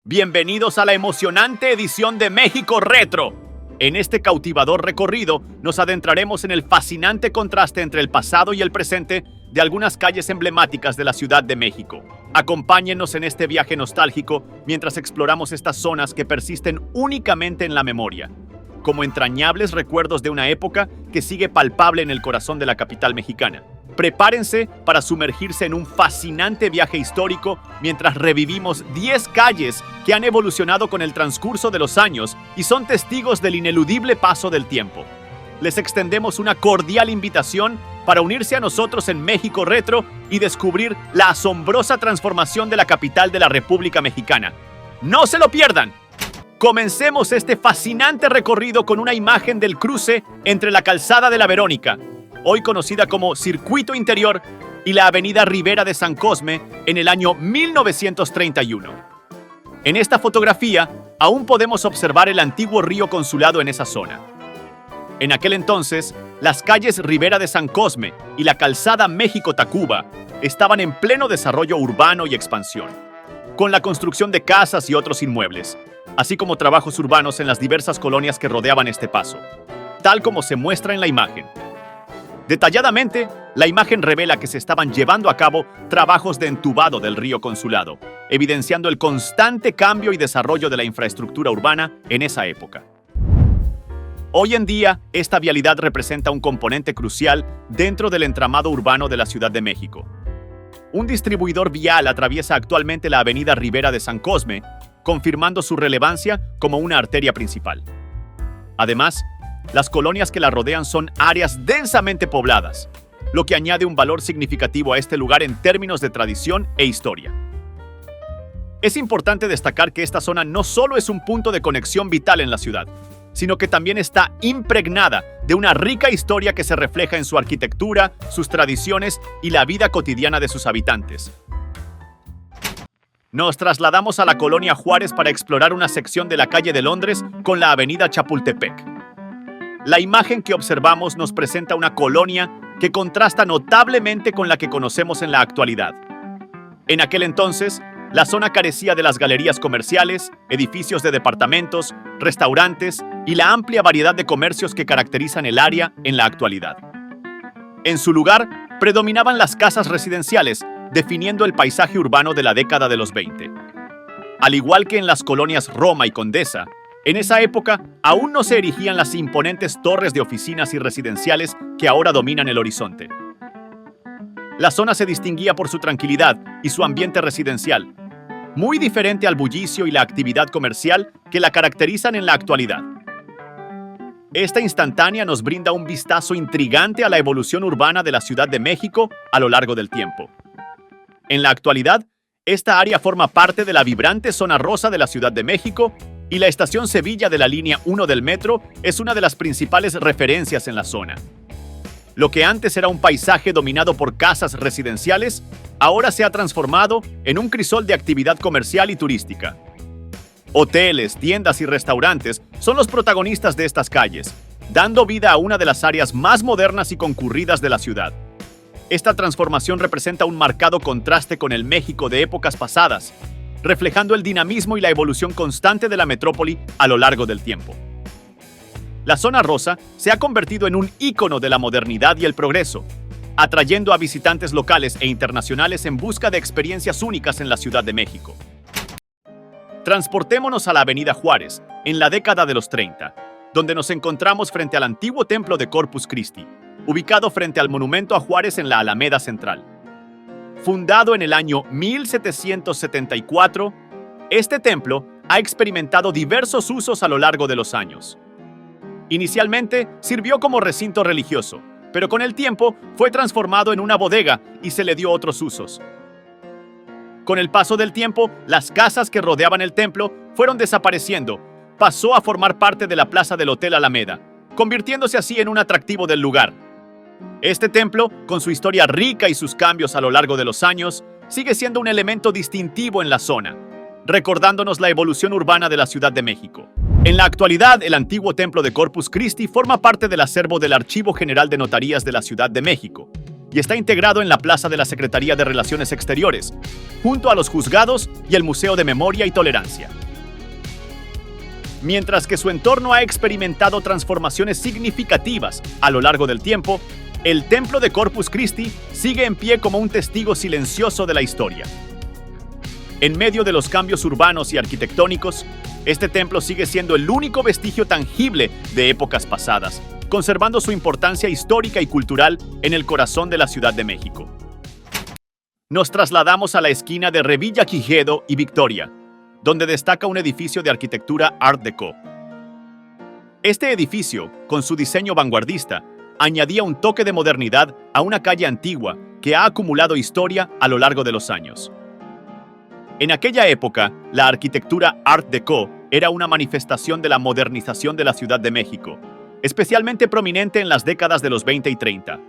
Bienvenidos a la emocionante edición de México Retro. En este cautivador recorrido nos adentraremos en el fascinante contraste entre el pasado y el presente de algunas calles emblemáticas de la Ciudad de México. Acompáñenos en este viaje nostálgico mientras exploramos estas zonas que persisten únicamente en la memoria, como entrañables recuerdos de una época que sigue palpable en el corazón de la capital mexicana. Prepárense para sumergirse en un fascinante viaje histórico mientras revivimos 10 calles que han evolucionado con el transcurso de los años y son testigos del ineludible paso del tiempo. Les extendemos una cordial invitación para unirse a nosotros en México Retro y descubrir la asombrosa transformación de la capital de la República Mexicana. ¡No se lo pierdan! Comencemos este fascinante recorrido con una imagen del cruce entre la Calzada de la Verónica, hoy conocida como Circuito Interior, y la avenida Ribera de San Cosme en el año 1931. En esta fotografía aún podemos observar el antiguo río Consulado en esa zona. En aquel entonces, las calles Ribera de San Cosme y la calzada México-Tacuba estaban en pleno desarrollo urbano y expansión, con la construcción de casas y otros inmuebles, así como trabajos urbanos en las diversas colonias que rodeaban este paso, tal como se muestra en la imagen. Detalladamente, la imagen revela que se estaban llevando a cabo trabajos de entubado del río Consulado, evidenciando el constante cambio y desarrollo de la infraestructura urbana en esa época. Hoy en día, esta vialidad representa un componente crucial dentro del entramado urbano de la Ciudad de México. Un distribuidor vial atraviesa actualmente la avenida Ribera de San Cosme, confirmando su relevancia como una arteria principal. Además, las colonias que la rodean son áreas densamente pobladas, lo que añade un valor significativo a este lugar en términos de tradición e historia. Es importante destacar que esta zona no solo es un punto de conexión vital en la ciudad, sino que también está impregnada de una rica historia que se refleja en su arquitectura, sus tradiciones y la vida cotidiana de sus habitantes. Nos trasladamos a la colonia Juárez para explorar una sección de la calle de Londres con la avenida Chapultepec. La imagen que observamos nos presenta una colonia que contrasta notablemente con la que conocemos en la actualidad. En aquel entonces, la zona carecía de las galerías comerciales, edificios de departamentos, restaurantes y la amplia variedad de comercios que caracterizan el área en la actualidad. En su lugar, predominaban las casas residenciales, definiendo el paisaje urbano de la década de los 20. Al igual que en las colonias Roma y Condesa, en esa época aún no se erigían las imponentes torres de oficinas y residenciales que ahora dominan el horizonte. La zona se distinguía por su tranquilidad y su ambiente residencial, muy diferente al bullicio y la actividad comercial que la caracterizan en la actualidad. Esta instantánea nos brinda un vistazo intrigante a la evolución urbana de la Ciudad de México a lo largo del tiempo. En la actualidad, esta área forma parte de la vibrante zona rosa de la Ciudad de México y la estación Sevilla de la línea 1 del metro es una de las principales referencias en la zona. Lo que antes era un paisaje dominado por casas residenciales, ahora se ha transformado en un crisol de actividad comercial y turística. Hoteles, tiendas y restaurantes son los protagonistas de estas calles, dando vida a una de las áreas más modernas y concurridas de la ciudad. Esta transformación representa un marcado contraste con el México de épocas pasadas, reflejando el dinamismo y la evolución constante de la metrópoli a lo largo del tiempo. La zona rosa se ha convertido en un ícono de la modernidad y el progreso, atrayendo a visitantes locales e internacionales en busca de experiencias únicas en la Ciudad de México. Transportémonos a la avenida Juárez, en la década de los 30, donde nos encontramos frente al antiguo templo de Corpus Christi, ubicado frente al monumento a Juárez en la Alameda Central. Fundado en el año 1774, este templo ha experimentado diversos usos a lo largo de los años. Inicialmente sirvió como recinto religioso, pero con el tiempo fue transformado en una bodega y se le dio otros usos. Con el paso del tiempo, las casas que rodeaban el templo fueron desapareciendo. Pasó a formar parte de la plaza del Hotel Alameda, convirtiéndose así en un atractivo del lugar. Este templo, con su historia rica y sus cambios a lo largo de los años, sigue siendo un elemento distintivo en la zona, recordándonos la evolución urbana de la Ciudad de México. En la actualidad, el antiguo templo de Corpus Christi forma parte del acervo del Archivo General de Notarías de la Ciudad de México, y está integrado en la plaza de la Secretaría de Relaciones Exteriores, junto a los juzgados y el Museo de Memoria y Tolerancia. Mientras que su entorno ha experimentado transformaciones significativas a lo largo del tiempo, el Templo de Corpus Christi sigue en pie como un testigo silencioso de la historia. En medio de los cambios urbanos y arquitectónicos, este templo sigue siendo el único vestigio tangible de épocas pasadas, conservando su importancia histórica y cultural en el corazón de la Ciudad de México. Nos trasladamos a la esquina de Revilla Gigedo y Victoria, donde destaca un edificio de arquitectura Art Deco. Este edificio, con su diseño vanguardista, añadía un toque de modernidad a una calle antigua que ha acumulado historia a lo largo de los años. En aquella época, la arquitectura Art Deco era una manifestación de la modernización de la Ciudad de México, especialmente prominente en las décadas de los 20 y 30.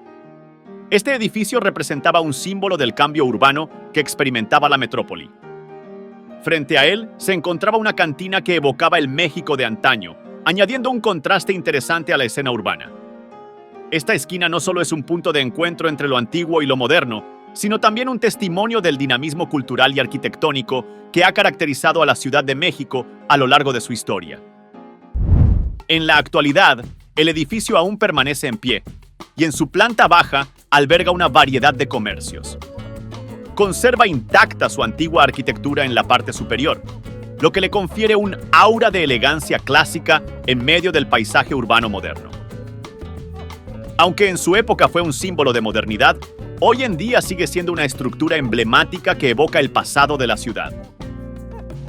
Este edificio representaba un símbolo del cambio urbano que experimentaba la metrópoli. Frente a él se encontraba una cantina que evocaba el México de antaño, añadiendo un contraste interesante a la escena urbana. Esta esquina no solo es un punto de encuentro entre lo antiguo y lo moderno, sino también un testimonio del dinamismo cultural y arquitectónico que ha caracterizado a la Ciudad de México a lo largo de su historia. En la actualidad, el edificio aún permanece en pie, y en su planta baja alberga una variedad de comercios. Conserva intacta su antigua arquitectura en la parte superior, lo que le confiere un aura de elegancia clásica en medio del paisaje urbano moderno. Aunque en su época fue un símbolo de modernidad, hoy en día sigue siendo una estructura emblemática que evoca el pasado de la ciudad.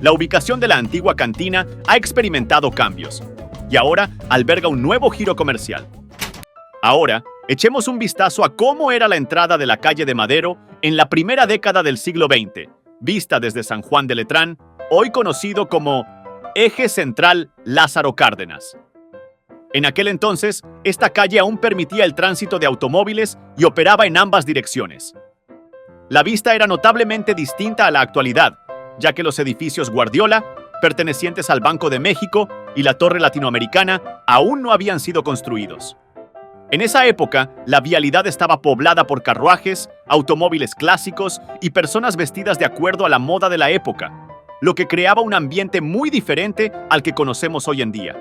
La ubicación de la antigua cantina ha experimentado cambios, y ahora alberga un nuevo giro comercial. Ahora, echemos un vistazo a cómo era la entrada de la calle de Madero en la primera década del siglo XX, vista desde San Juan de Letrán, hoy conocido como Eje Central Lázaro Cárdenas. En aquel entonces, esta calle aún permitía el tránsito de automóviles y operaba en ambas direcciones. La vista era notablemente distinta a la actualidad, ya que los edificios Guardiola, pertenecientes al Banco de México, y la Torre Latinoamericana aún no habían sido construidos. En esa época, la vialidad estaba poblada por carruajes, automóviles clásicos y personas vestidas de acuerdo a la moda de la época, lo que creaba un ambiente muy diferente al que conocemos hoy en día.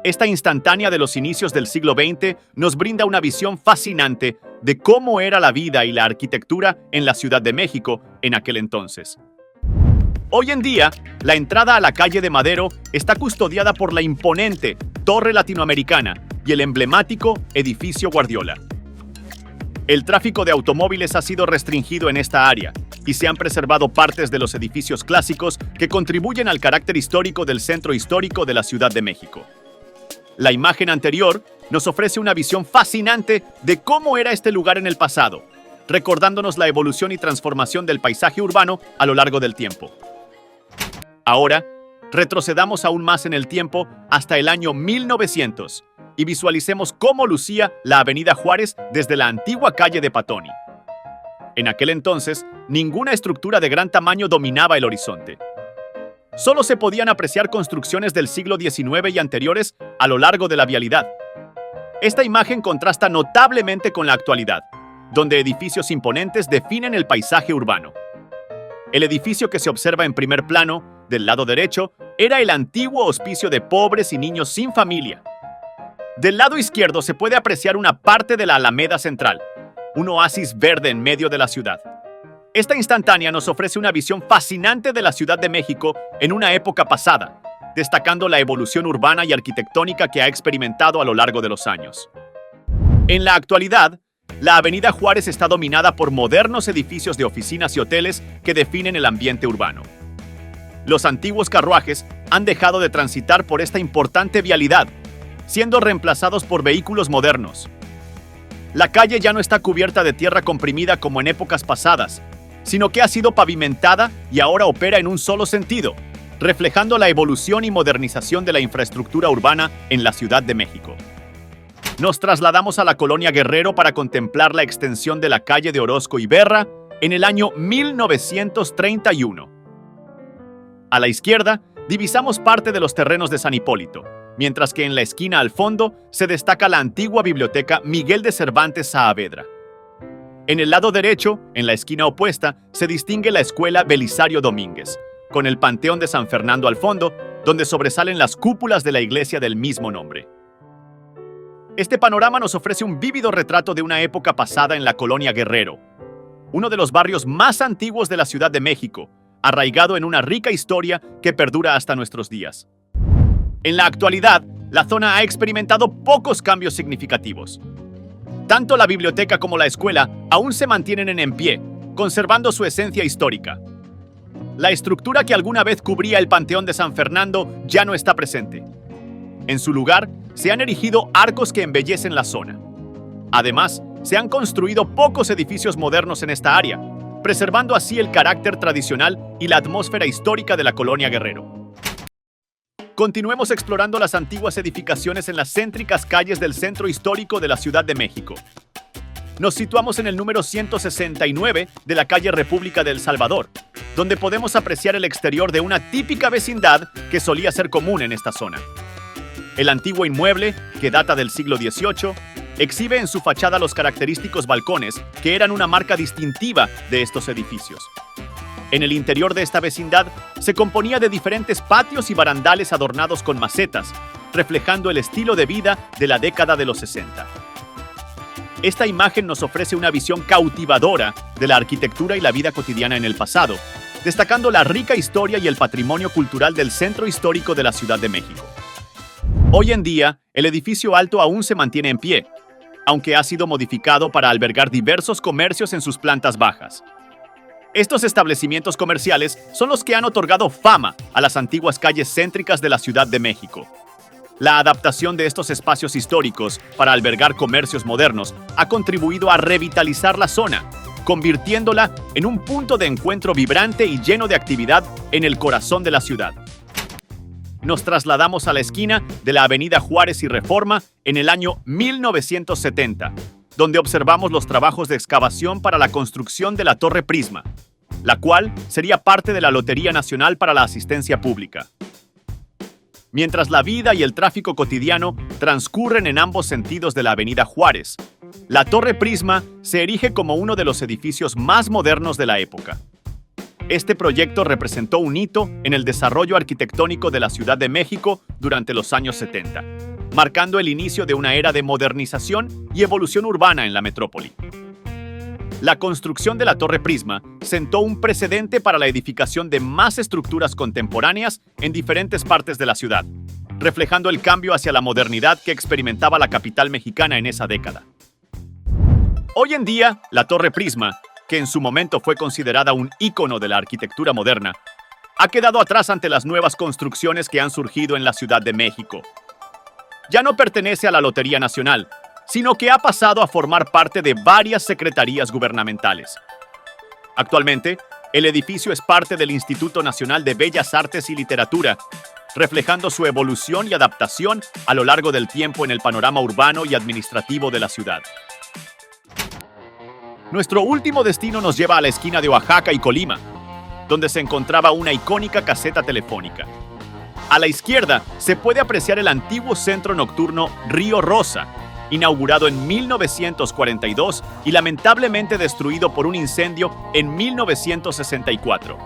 Esta instantánea de los inicios del siglo XX nos brinda una visión fascinante de cómo era la vida y la arquitectura en la Ciudad de México en aquel entonces. Hoy en día, la entrada a la calle de Madero está custodiada por la imponente Torre Latinoamericana y el emblemático edificio Guardiola. El tráfico de automóviles ha sido restringido en esta área y se han preservado partes de los edificios clásicos que contribuyen al carácter histórico del centro histórico de la Ciudad de México. La imagen anterior nos ofrece una visión fascinante de cómo era este lugar en el pasado, recordándonos la evolución y transformación del paisaje urbano a lo largo del tiempo. Ahora, retrocedamos aún más en el tiempo hasta el año 1900 y visualicemos cómo lucía la Avenida Juárez desde la antigua calle de Patoni. En aquel entonces, ninguna estructura de gran tamaño dominaba el horizonte. Solo se podían apreciar construcciones del siglo XIX y anteriores a lo largo de la vialidad. Esta imagen contrasta notablemente con la actualidad, donde edificios imponentes definen el paisaje urbano. El edificio que se observa en primer plano, del lado derecho, era el antiguo hospicio de pobres y niños sin familia. Del lado izquierdo se puede apreciar una parte de la Alameda Central, un oasis verde en medio de la ciudad. Esta instantánea nos ofrece una visión fascinante de la Ciudad de México en una época pasada, destacando la evolución urbana y arquitectónica que ha experimentado a lo largo de los años. En la actualidad, la Avenida Juárez está dominada por modernos edificios de oficinas y hoteles que definen el ambiente urbano. Los antiguos carruajes han dejado de transitar por esta importante vialidad, siendo reemplazados por vehículos modernos. La calle ya no está cubierta de tierra comprimida como en épocas pasadas, sino que ha sido pavimentada y ahora opera en un solo sentido, reflejando la evolución y modernización de la infraestructura urbana en la Ciudad de México. Nos trasladamos a la Colonia Guerrero para contemplar la extensión de la calle de Orozco y Berra en el año 1931. A la izquierda, divisamos parte de los terrenos de San Hipólito, mientras que en la esquina al fondo se destaca la antigua biblioteca Miguel de Cervantes Saavedra, En el lado derecho, en la esquina opuesta, se distingue la escuela Belisario Domínguez, con el Panteón de San Fernando al fondo, donde sobresalen las cúpulas de la iglesia del mismo nombre. Este panorama nos ofrece un vívido retrato de una época pasada en la colonia Guerrero, uno de los barrios más antiguos de la Ciudad de México, arraigado en una rica historia que perdura hasta nuestros días. En la actualidad, la zona ha experimentado pocos cambios significativos. Tanto la biblioteca como la escuela aún se mantienen en pie, conservando su esencia histórica. La estructura que alguna vez cubría el Panteón de San Fernando ya no está presente. En su lugar, se han erigido arcos que embellecen la zona. Además, se han construido pocos edificios modernos en esta área, preservando así el carácter tradicional y la atmósfera histórica de la colonia Guerrero. Continuemos explorando las antiguas edificaciones en las céntricas calles del centro histórico de la Ciudad de México. Nos situamos en el número 169 de la calle República de El Salvador, donde podemos apreciar el exterior de una típica vecindad que solía ser común en esta zona. El antiguo inmueble, que data del siglo XVIII, exhibe en su fachada los característicos balcones que eran una marca distintiva de estos edificios. En el interior de esta vecindad se componía de diferentes patios y barandales adornados con macetas, reflejando el estilo de vida de la década de los 60. Esta imagen nos ofrece una visión cautivadora de la arquitectura y la vida cotidiana en el pasado, destacando la rica historia y el patrimonio cultural del centro histórico de la Ciudad de México. Hoy en día, el edificio alto aún se mantiene en pie, aunque ha sido modificado para albergar diversos comercios en sus plantas bajas. Estos establecimientos comerciales son los que han otorgado fama a las antiguas calles céntricas de la Ciudad de México. La adaptación de estos espacios históricos para albergar comercios modernos ha contribuido a revitalizar la zona, convirtiéndola en un punto de encuentro vibrante y lleno de actividad en el corazón de la ciudad. Nos trasladamos a la esquina de la Avenida Juárez y Reforma en el año 1970, donde observamos los trabajos de excavación para la construcción de la Torre Prisma, la cual sería parte de la Lotería Nacional para la Asistencia Pública. Mientras la vida y el tráfico cotidiano transcurren en ambos sentidos de la Avenida Juárez, la Torre Prisma se erige como uno de los edificios más modernos de la época. Este proyecto representó un hito en el desarrollo arquitectónico de la Ciudad de México durante los años 70, marcando el inicio de una era de modernización y evolución urbana en la metrópoli. La construcción de la Torre Prisma sentó un precedente para la edificación de más estructuras contemporáneas en diferentes partes de la ciudad, reflejando el cambio hacia la modernidad que experimentaba la capital mexicana en esa década. Hoy en día, la Torre Prisma, que en su momento fue considerada un ícono de la arquitectura moderna, ha quedado atrás ante las nuevas construcciones que han surgido en la Ciudad de México. Ya no pertenece a la Lotería Nacional, sino que ha pasado a formar parte de varias secretarías gubernamentales. Actualmente, el edificio es parte del Instituto Nacional de Bellas Artes y Literatura, reflejando su evolución y adaptación a lo largo del tiempo en el panorama urbano y administrativo de la ciudad. Nuestro último destino nos lleva a la esquina de Oaxaca y Colima, donde se encontraba una icónica caseta telefónica. A la izquierda se puede apreciar el antiguo centro nocturno Río Rosa, inaugurado en 1942 y lamentablemente destruido por un incendio en 1964.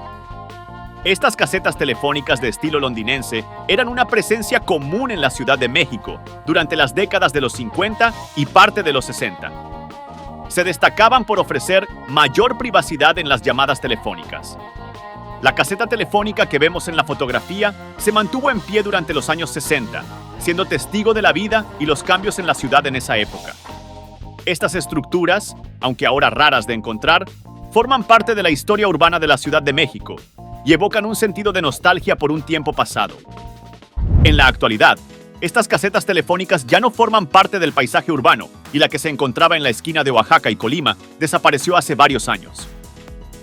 Estas casetas telefónicas de estilo londinense eran una presencia común en la Ciudad de México durante las décadas de los 50 y parte de los 60. Se destacaban por ofrecer mayor privacidad en las llamadas telefónicas. La caseta telefónica que vemos en la fotografía se mantuvo en pie durante los años 60, siendo testigo de la vida y los cambios en la ciudad en esa época. Estas estructuras, aunque ahora raras de encontrar, forman parte de la historia urbana de la Ciudad de México y evocan un sentido de nostalgia por un tiempo pasado. En la actualidad, estas casetas telefónicas ya no forman parte del paisaje urbano y la que se encontraba en la esquina de Oaxaca y Colima desapareció hace varios años.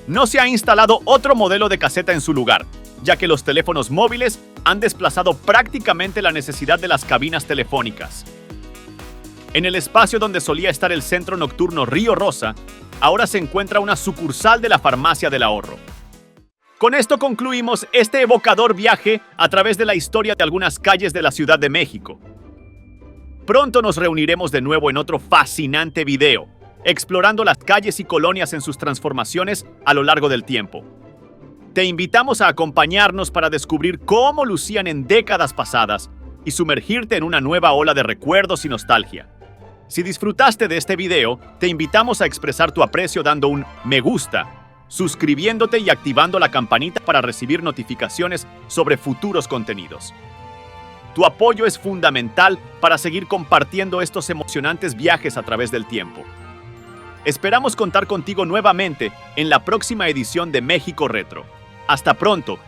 No se ha instalado otro modelo de caseta en su lugar, ya que los teléfonos móviles han desplazado prácticamente la necesidad de las cabinas telefónicas. En el espacio donde solía estar el centro nocturno Río Rosa, ahora se encuentra una sucursal de la Farmacia del Ahorro. Con esto concluimos este evocador viaje a través de la historia de algunas calles de la Ciudad de México. Pronto nos reuniremos de nuevo en otro fascinante video. explorando las calles y colonias en sus transformaciones a lo largo del tiempo. Te invitamos a acompañarnos para descubrir cómo lucían en décadas pasadas y sumergirte en una nueva ola de recuerdos y nostalgia. Si disfrutaste de este video, te invitamos a expresar tu aprecio dando un me gusta, suscribiéndote y activando la campanita para recibir notificaciones sobre futuros contenidos. Tu apoyo es fundamental para seguir compartiendo estos emocionantes viajes a través del tiempo. Esperamos contar contigo nuevamente en la próxima edición de México Retro. Hasta pronto